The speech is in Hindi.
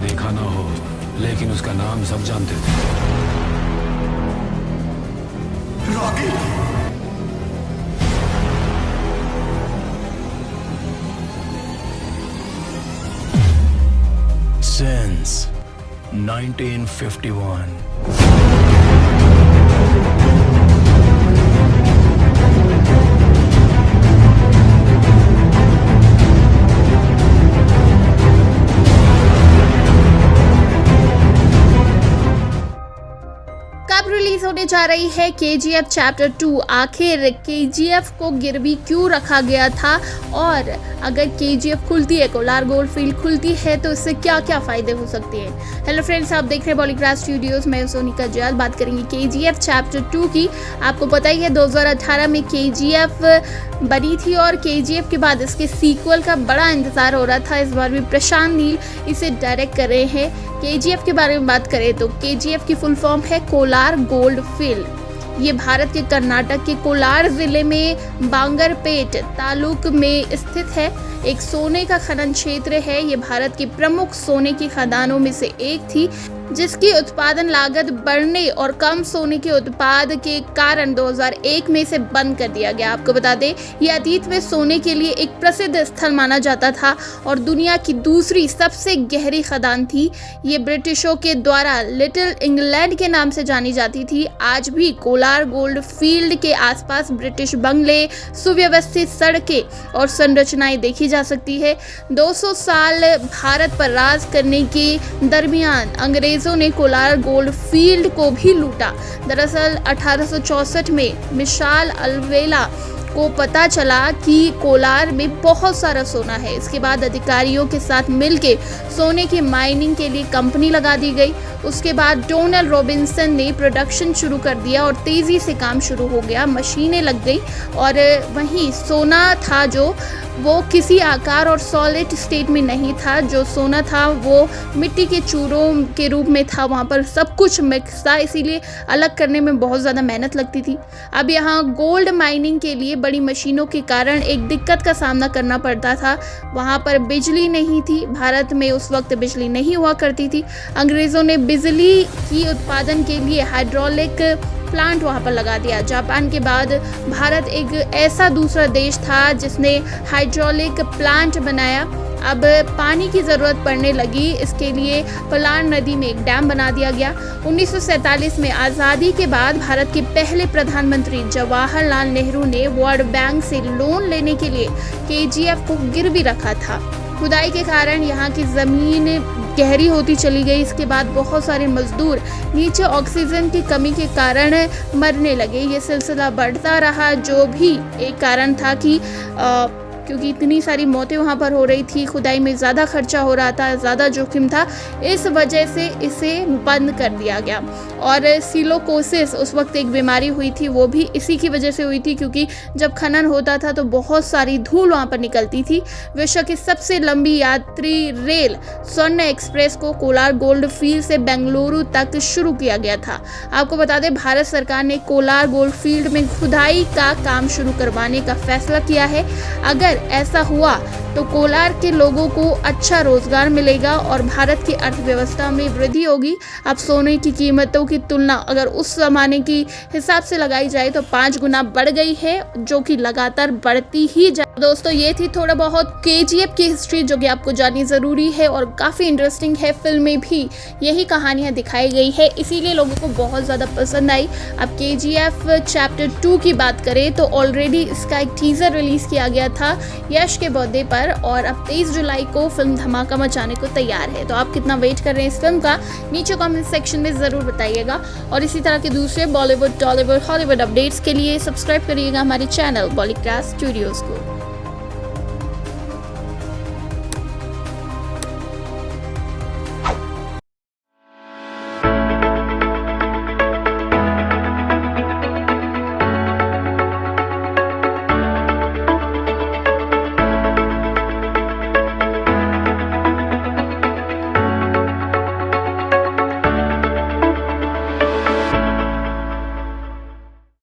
देखा ना हो, लेकिन उसका नाम सब जानते थे। रॉकी। Since 1951. कब रिलीज होने जा रही है KGF चैप्टर 2? आखिर KGF को गिरवी क्यों रखा गया था, और अगर KGF खुलती है, कोलार गोल्ड फील्ड खुलती है, तो इससे क्या क्या फायदे हो सकते हैं। हेलो फ्रेंड्स, आप देख रहे हैं बॉलीग्रास स्टूडियोज। मैं सोनिका जयाल बात करेंगे KGF चैप्टर 2 की। आपको पता ही है 2018 में KGF बनी थी और KGF के बाद इसके सीक्वल का बड़ा इंतजार हो रहा था। इस बार भी प्रशांत नील इसे डायरेक्ट कर रहे हैं। KGF के बारे में बात करें तो KGF की फुल फॉर्म है कोलार गोल्ड फील्ड। ये भारत के कर्नाटक के कोलार जिले में बांगरपेट तालुक में स्थित है। एक सोने का खनन क्षेत्र है। ये भारत की प्रमुख सोने की खदानों में से एक थी, जिसकी उत्पादन लागत बढ़ने और कम सोने के उत्पाद के कारण 2001 में इसे बंद कर दिया गया। आपको बता दें, ये अतीत में सोने के लिए एक प्रसिद्ध स्थल माना जाता था और दुनिया की दूसरी सबसे गहरी खदान थी। ये ब्रिटिशों के द्वारा लिटिल इंग्लैंड के नाम से जानी जाती थी। आज भी कोलार गोल्ड फील्ड के आसपास ब्रिटिश बंगले, सुव्यवस्थित सड़कें और संरचनाएं देखी जा सकती है। 200 साल भारत पर राज करने के दरमियान अंग्रेजों ने कोलार गोल्ड फील्ड को भी लूटा। दरअसल 1864 में मिशाल अलवेला को पता चला कि कोलार में बहुत सारा सोना है। इसके बाद अधिकारियों के साथ मिलके सोने की माइनिंग के लिए कंपनी लगा दी गई। उसके बाद डोनाल्ड रॉबिन्सन ने प्रोडक्शन शुरू कर दिया और तेज़ी से काम शुरू हो गया। मशीनें लग गई और वहीं सोना था जो वो किसी आकार और सॉलिड स्टेट में नहीं था। जो सोना था वो मिट्टी के चूरों के रूप में था। वहाँ पर सब कुछ मिक्स था, इसीलिए अलग करने में बहुत ज़्यादा मेहनत लगती थी। अब यहाँ गोल्ड माइनिंग के लिए बड़ी मशीनों के कारण एक दिक्कत का सामना करना पड़ता था। वहाँ पर बिजली नहीं थी। भारत में उस वक्त बिजली नहीं हुआ करती थी। अंग्रेज़ों ने बिजली की उत्पादन के लिए हाइड्रोलिक प्लांट वहाँ पर लगा दिया। जापान के बाद भारत एक ऐसा दूसरा देश था जिसने हाइड्रोलिक प्लांट बनाया। अब पानी की ज़रूरत पड़ने लगी। इसके लिए पलार नदी में एक डैम बना दिया गया। 1947 में आज़ादी के बाद भारत के पहले प्रधानमंत्री जवाहरलाल नेहरू ने वर्ल्ड बैंक से लोन लेने के लिए KGF को गिरवी रखा था। खुदाई के कारण यहाँ की ज़मीन गहरी होती चली गई। इसके बाद बहुत सारे मजदूर नीचे ऑक्सीजन की कमी के कारण मरने लगे। ये सिलसिला बढ़ता रहा, जो भी एक कारण था कि क्योंकि इतनी सारी मौतें वहाँ पर हो रही थी, खुदाई में ज़्यादा खर्चा हो रहा था, ज़्यादा जोखिम था, इस वजह से इसे बंद कर दिया गया। और सिलोकोसिस उस वक्त एक बीमारी हुई थी, वो भी इसी की वजह से हुई थी, क्योंकि जब खनन होता था तो बहुत सारी धूल वहाँ पर निकलती थी। विश्व की सबसे लंबी यात्री रेल स्वर्ण एक्सप्रेस को कोलार गोल्ड फील्ड से बेंगलुरु तक शुरू किया गया था। आपको बता दें, भारत सरकार ने कोलार गोल्ड फील्ड में खुदाई का काम शुरू करवाने का फैसला किया है। अगर ऐसा हुआ तो कोलार के लोगों को अच्छा रोजगार मिलेगा और भारत की अर्थव्यवस्था में वृद्धि होगी। अब सोने की कीमतों की तुलना अगर उस जमाने की हिसाब से लगाई जाए तो 5 गुना बढ़ गई है, जो कि लगातार बढ़ती ही जा। दोस्तों, ये थी थोड़ा बहुत KGF की हिस्ट्री, जो कि आपको जाननी ज़रूरी है और काफ़ी इंटरेस्टिंग है। फिल्म में भी यही कहानियाँ दिखाई गई है, इसीलिए लोगों को बहुत ज़्यादा पसंद आई। अब KGF चैप्टर 2 की बात करें तो ऑलरेडी इसका एक टीज़र रिलीज़ किया गया था यश के बर्थडे पर, और अब 23 जुलाई को फिल्म धमाका मचाने को तैयार है। तो आप कितना वेट कर रहे हैं इस फिल्म का, नीचे कमेंट सेक्शन में ज़रूर बताइएगा। और इसी तरह के दूसरे बॉलीवुड, टॉलीवुड, हॉलीवुड अपडेट्स के लिए सब्सक्राइब करिएगा हमारे चैनल बॉलीग्रास स्टूडियोज़ को।